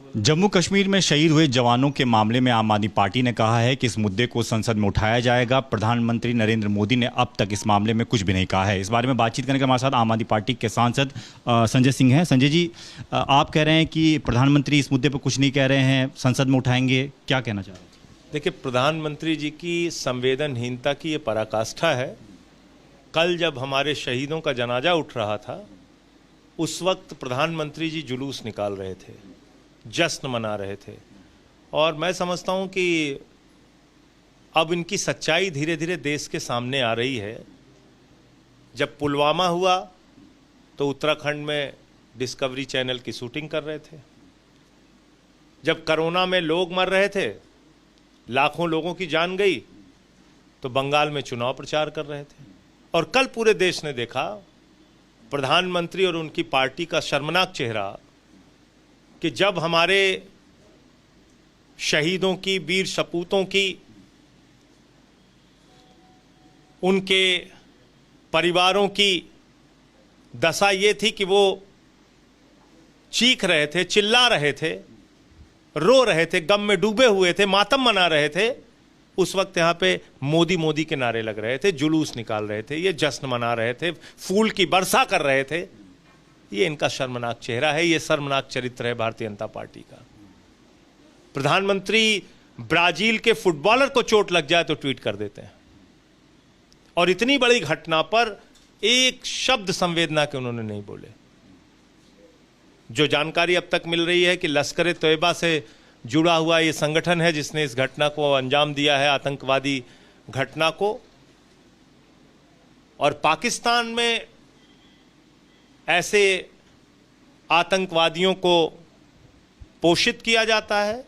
जम्मू कश्मीर में शहीद हुए जवानों के मामले में आम आदमी पार्टी ने कहा है कि इस मुद्दे को संसद में उठाया जाएगा। प्रधानमंत्री नरेंद्र मोदी ने अब तक इस मामले में कुछ भी नहीं कहा है। इस बारे में बातचीत करने के हमारे साथ आम आदमी पार्टी के सांसद संजय सिंह हैं। संजय जी, आप कह रहे हैं कि प्रधानमंत्री इस मुद्दे पर कुछ नहीं कह रहे हैं, संसद में उठाएंगे, क्या कहना चाह रहे हैं? देखिए, प्रधानमंत्री जी की संवेदनहीनता की ये पराकाष्ठा है। कल जब हमारे शहीदों का जनाजा उठ रहा था, उस वक्त प्रधानमंत्री जी जुलूस निकाल रहे थे, जश्न मना रहे थे, और मैं समझता हूं कि अब इनकी सच्चाई धीरे धीरे देश के सामने आ रही है। जब पुलवामा हुआ तो उत्तराखंड में डिस्कवरी चैनल की शूटिंग कर रहे थे। जब कोरोना में लोग मर रहे थे, लाखों लोगों की जान गई, तो बंगाल में चुनाव प्रचार कर रहे थे। और कल पूरे देश ने देखा प्रधानमंत्री और उनकी पार्टी का शर्मनाक चेहरा कि जब हमारे शहीदों की, वीर सपूतों की, उनके परिवारों की दशा ये थी कि वो चीख रहे थे, चिल्ला रहे थे, रो रहे थे, गम में डूबे हुए थे, मातम मना रहे थे। उस वक्त यहाँ पे मोदी मोदी के नारे लग रहे थे, जुलूस निकाल रहे थे, ये जश्न मना रहे थे, फूल की वर्षा कर रहे थे। ये इनका शर्मनाक चेहरा है, ये शर्मनाक चरित्र है भारतीय जनता पार्टी का। प्रधानमंत्री ब्राजील के फुटबॉलर को चोट लग जाए तो ट्वीट कर देते हैं, और इतनी बड़ी घटना पर एक शब्द संवेदना के उन्होंने नहीं बोले। जो जानकारी अब तक मिल रही है कि लश्कर तैयबा से जुड़ा हुआ ये संगठन है जिसने इस घटना को अंजाम दिया है, आतंकवादी घटना को, और पाकिस्तान में ऐसे आतंकवादियों को पोषित किया जाता है,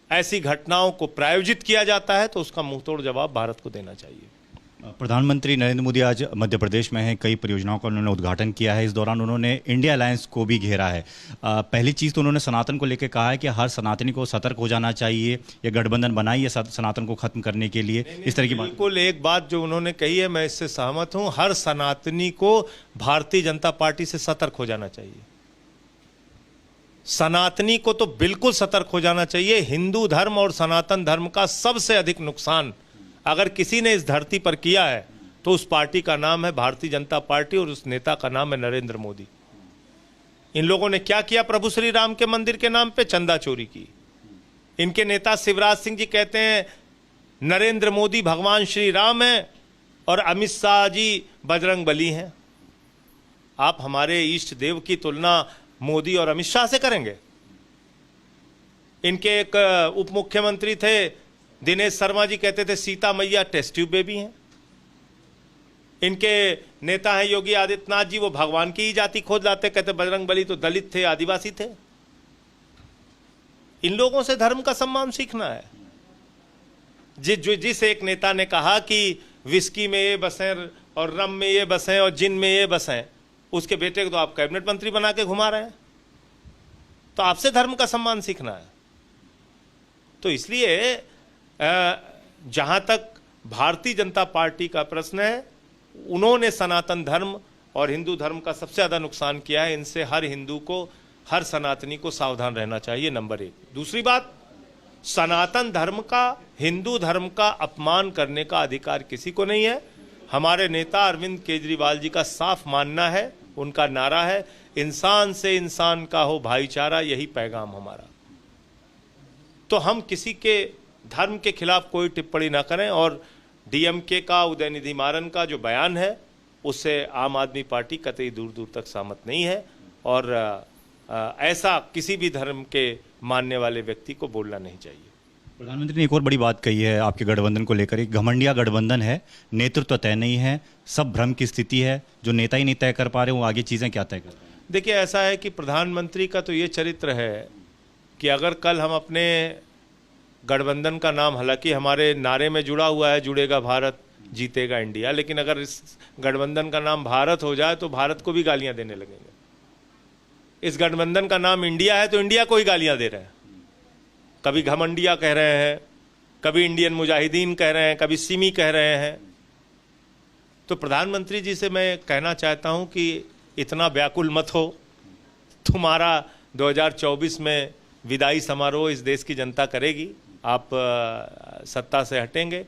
ऐसी घटनाओं को प्रायोजित किया जाता है, तो उसका मुंहतोड़ जवाब भारत को देना चाहिए। प्रधानमंत्री नरेंद्र मोदी आज मध्य प्रदेश में हैं, कई परियोजनाओं का उन्होंने उद्घाटन किया है। इस दौरान उन्होंने इंडिया अलायंस को भी घेरा है। पहली चीज़ तो उन्होंने सनातन को लेकर कहा है कि हर सनातनी को सतर्क हो जाना चाहिए, ये गठबंधन बनाई है सनातन को खत्म करने के लिए। इस तरह की बात, बिल्कुल एक बात जो उन्होंने कही है, मैं इससे सहमत हूं। हर सनातनी को भारतीय जनता पार्टी से सतर्क हो जाना चाहिए। सनातनी को तो बिल्कुल सतर्क हो जाना चाहिए। हिंदू धर्म और सनातन धर्म का सबसे अधिक नुकसान अगर किसी ने इस धरती पर किया है तो उस पार्टी का नाम है भारतीय जनता पार्टी, और उस नेता का नाम है नरेंद्र मोदी। इन लोगों ने क्या किया? प्रभु श्री राम के मंदिर के नाम पे चंदा चोरी की। इनके नेता शिवराज सिंह जी कहते हैं नरेंद्र मोदी भगवान श्री राम हैं और अमित शाह जी बजरंग बली हैं। आप हमारे इष्ट देव की तुलना मोदी और अमित शाह से करेंगे? इनके एक उप मुख्यमंत्री थे दिनेश शर्मा जी, कहते थे सीता मैया टेस्ट ट्यूब बेबी हैं। इनके नेता हैं योगी आदित्यनाथ जी, वो भगवान की ही जाति खोज लाते, कहते बजरंग बली तो दलित थे, आदिवासी थे। इन लोगों से धर्म का सम्मान सीखना है। जिस एक नेता ने कहा कि विस्की में ये बसें और रम में ये बसें और जिन में ये बसें, उसके बेटे को तो आप कैबिनेट मंत्री बना के घुमा रहे हैं। तो आपसे धर्म का सम्मान सीखना है। तो इसलिए जहां तक भारतीय जनता पार्टी का प्रश्न है, उन्होंने सनातन धर्म और हिंदू धर्म का सबसे ज्यादा नुकसान किया है। इनसे हर हिंदू को, हर सनातनी को सावधान रहना चाहिए, नंबर एक। दूसरी बात, सनातन धर्म का, हिंदू धर्म का अपमान करने का अधिकार किसी को नहीं है। हमारे नेता अरविंद केजरीवाल जी का साफ मानना है, उनका नारा है इंसान से इंसान का हो भाईचारा, यही पैगाम हमारा। तो हम किसी के धर्म के खिलाफ कोई टिप्पणी ना करें। और डीएमके का, उदयनिधि मारन का जो बयान है, उससे आम आदमी पार्टी कतई दूर दूर तक सहमत नहीं है, और ऐसा किसी भी धर्म के मानने वाले व्यक्ति को बोलना नहीं चाहिए। प्रधानमंत्री ने एक और बड़ी बात कही है आपके गठबंधन को लेकर, एक घमंडिया गठबंधन है, नेतृत्व तय नहीं है, सब भ्रम की स्थिति है, जो नेता ही नहीं तय कर पा रहे, वो आगे चीज़ें क्या तय कर रहे हैं? देखिए, ऐसा है कि प्रधानमंत्री का तो ये चरित्र है कि अगर कल हम अपने गठबंधन का नाम, हालांकि हमारे नारे में जुड़ा हुआ है जुड़ेगा भारत जीतेगा इंडिया, लेकिन अगर इस गठबंधन का नाम भारत हो जाए तो भारत को भी गालियां देने लगेंगे। इस गठबंधन का नाम इंडिया है तो इंडिया को ही गालियां दे रहे हैं। कभी घमंडिया कह रहे हैं, कभी इंडियन मुजाहिदीन कह रहे हैं, कभी सिमी कह रहे हैं। तो प्रधानमंत्री जी से मैं कहना चाहता हूं कि इतना व्याकुल मत हो, तुम्हारा 2024 में विदाई समारोह इस देश की जनता करेगी। आप सत्ता से हटेंगे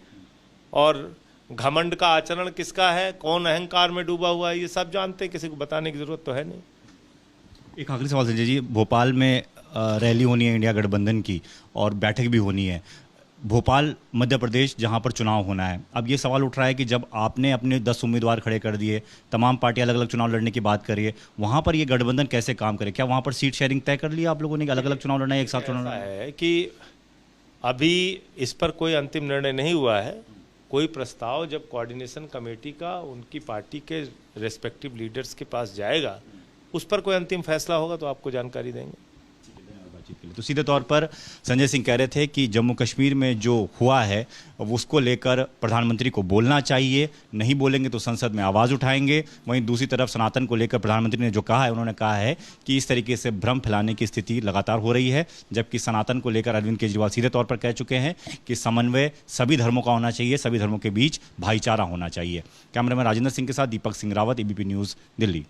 और घमंड का आचरण किसका है, कौन अहंकार में डूबा हुआ है, ये सब जानते हैं, किसी को बताने की जरूरत तो है नहीं। एक आखिरी सवाल संजय जी, भोपाल में रैली होनी है इंडिया गठबंधन की और बैठक भी होनी है। भोपाल मध्य प्रदेश जहां पर चुनाव होना है, अब ये सवाल उठ रहा है कि जब आपने अपने 10 उम्मीदवार खड़े कर दिए, तमाम पार्टी अलग अलग चुनाव लड़ने की बात करी है, वहां पर ये गठबंधन कैसे काम करे? क्या वहां पर सीट शेयरिंग तय कर लिया आप लोगों ने, अलग अलग चुनाव लड़ना है, एक साथ चुनाव लड़ना है? है कि अभी इस पर कोई अंतिम निर्णय नहीं हुआ है। कोई प्रस्ताव जब कोऑर्डिनेशन कमेटी का उनकी पार्टी के रेस्पेक्टिव लीडर्स के पास जाएगा, उस पर कोई अंतिम फैसला होगा तो आपको जानकारी देंगे। तो सीधे तौर पर संजय सिंह कह रहे थे कि जम्मू कश्मीर में जो हुआ है उसको लेकर प्रधानमंत्री को बोलना चाहिए, नहीं बोलेंगे तो संसद में आवाज़ उठाएंगे। वहीं दूसरी तरफ सनातन को लेकर प्रधानमंत्री ने जो कहा है, उन्होंने कहा है कि इस तरीके से भ्रम फैलाने की स्थिति लगातार हो रही है, जबकि सनातन को लेकर अरविंद केजरीवाल सीधे तौर पर कह चुके हैं कि समन्वय सभी धर्मों का होना चाहिए, सभी धर्मों के बीच भाईचारा होना चाहिए। कैमरामैन राजेंद्र सिंह के साथ दीपक सिंह रावत, एबीपी न्यूज़, दिल्ली।